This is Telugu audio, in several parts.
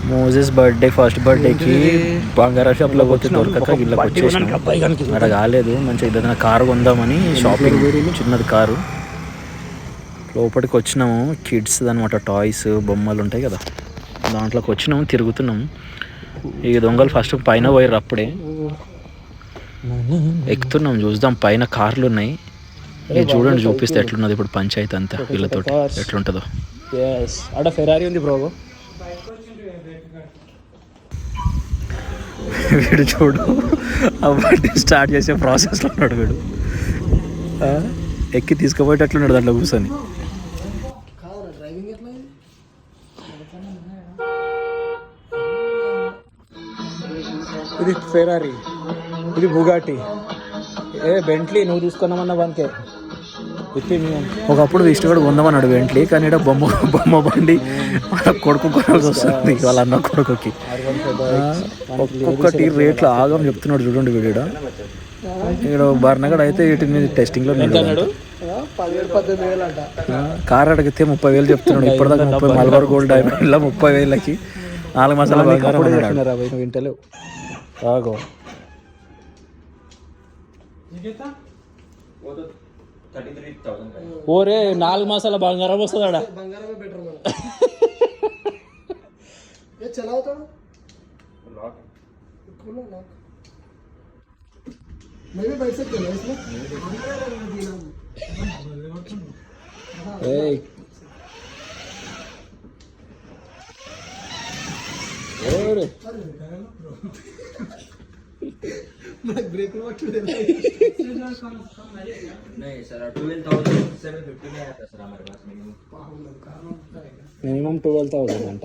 మోజెస్ బర్త్డే ఫస్ట్ బర్త్డేకి బంగారా షాప్లో పోతే దొరకక ఇళ్ళకి వచ్చేసినాం. అక్కడ కాలేదు, మంచిగా ఏదైనా కారు కొందామని షాపింగ్, చిన్నది కారు. లోపలికి వచ్చినాము, కిడ్స్ అనమాట, టాయ్స్ బొమ్మలు ఉంటాయి కదా, దాంట్లోకి వచ్చినాము, తిరుగుతున్నాము. ఈ దొంగలు ఫస్ట్ పైన పోయారు, అప్పుడే ఎక్కుతున్నాం, చూద్దాం పైన కార్లు ఉన్నాయి. ఇది చూడండి, చూపిస్తే ఎట్లున్నది ఇప్పుడు పంచాయతీ అంతా వీళ్ళతో ఎట్లుంటుందో. అక్కడ ఫెరారీ ఉంది బ్రో. వీడు చూడు అవన్నీ స్టార్ట్ చేసే ప్రాసెస్లో ఉన్నాడు వీడు. ఎక్కి తీసుకుపోయేటట్లున్నాడు దాంట్లో కూర్చొని. ఇది ఫెరారీ, ఇది బుగాటి, బెంట్లీ నువ్వు తీసుకున్నామన్న వానికే. ఒకప్పుడు విష్ణు కూడా కొందామన్నాడు బెంట్లీ, కానీ ఇక్కడ బొమ్మ బండి కొడుకు కొనాల్సి వస్తుంది వాళ్ళ అన్న కొడుకుకి. ఒక్కొక్కటి రేట్లు ఆగం చెప్తున్నాడు చూడండి వీడియో. ఇక్కడ బర్నగడ్ అయితే వీటి మీద టెస్టింగ్లో కార్ అడిగితే 30,000 చెప్తున్నాడు. ఇప్పటిదాకా 30 మలబార్ గోల్డ్ డైమండ్లో 30,000కి 4 మసాలా బంగారం వింటలేవు. ఆగో ఓరే 4 మసాలా బంగారం వస్తుందా? ब्रेक नहीं सर 12,750 नहीं आता सर हमारे पास मिनिमम 12,000 అంట.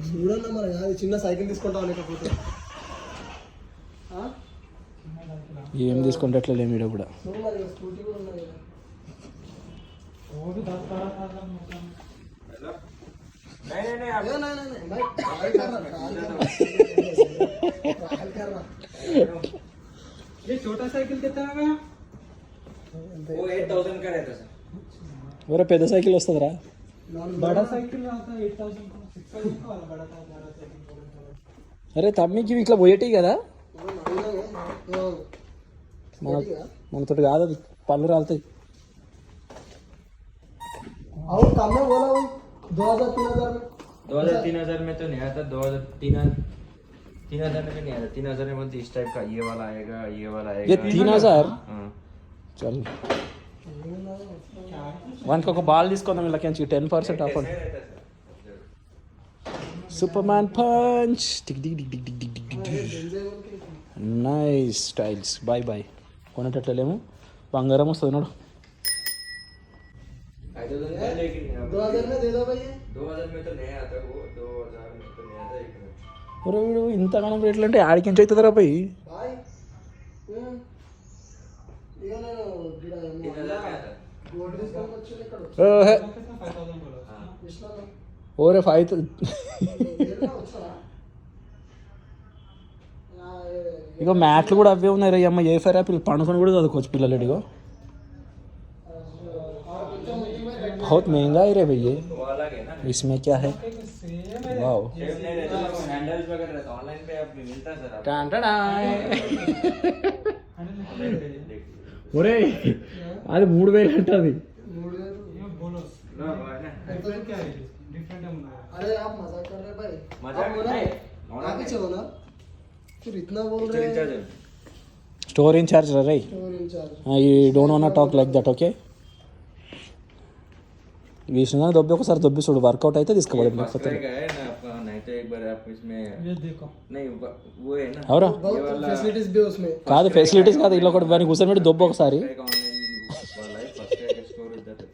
చూడన్నా మరి అది చిన్న సైకిల్ తీసుకుంటావు లేకపోతే ఏం తీసుకుంటే అట్లా లేమి కూడా. స్కూటీ కూడా ఉన్నది. ये छोटा साइकिल कितना है? वो 8,000 का रहता सर. ఒరే పెద్ద సైకిల్ వస్తుందిరా. बड़ा साइकिल आता है 8,000 का, 6,000 का वाला बड़ा था, बड़ा साइकिल. అరే తమ్మికి ఇట్లా పోయేటి కదా, మనతో కాదు, అది పళ్ళు రాలుతాయి. और कम में बोला वही 2,000-3,000 में तो नहीं आता. 3,000 में नहीं आता. 3,000 में बोलते इस टाइप का ये वाला आएगा, ये वाला आएगा. ये 3,000 हाँ. चल వానికి ఒక బాల్ తీసుకుందాం వీళ్ళకి 10% off. Superman punch, nice styles. Bye bye. కొనేటట్లేమో బంగారం వస్తుంది నోడు. 2,000 में दे दो भैया. 2,000 में तो नहीं आता वो. 2,000 में तो नहीं आता. ఒరే వీడు ఇంతగానం రేట్లు అంటే ఆడికి ఎంత అవుతుందిరా పోయి. भाई ఇక నేను గోల్డ్ డిస్కౌంట్ వచ్చి ఇక్కడ ఓరే 5,000 ఇగో మ్యాట్లు కూడా అవే ఉన్నాయి రే అమ్మ. ఏ ఫైర్ యాపిల్ పండుకొని కూడా చదువుకోవచ్చు పిల్లలు. ఇగో बहुत महंगा है रे भैया. इसमें क्या है? वाओ हैंडल्स वगैरह रहता ऑनलाइन पे अब मिलता है सर. ఒరే అది 3,000 అంట. అది अरे आप मजाक कर रहे भाई. मजाक नहीं. आगे चलो ना, फिर इतना बोल रहे हैं. స్టోర్ ఇన్ఛార్జ్ రే. Store incharge. You don't want talk like that. Okay Vishnu దొబ్బి ఒకసారి దొబ్బి చూడు, వర్కౌట్ అయితే తీసుకోవాలి. नहीं तो एक बार आप इसमें ये देखो नहीं वो है ना అవురా फैसिलिटीज भी उसमें కాదు, ఫెసిలిటీస్ కాదు, ఇలా ఒకటి వాడిని కూర్చొని పెట్టి దొబ్బి ఒకసారి. ऑनलाइन वाला है फर्स्ट का स्टोर इधर है.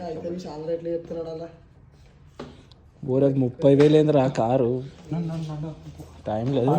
అయితే మీ చాలా రేట్లు చెప్తున్నాడు అలా. ఊరే 30,000 ఏందిరా కారు. టైం లేదు.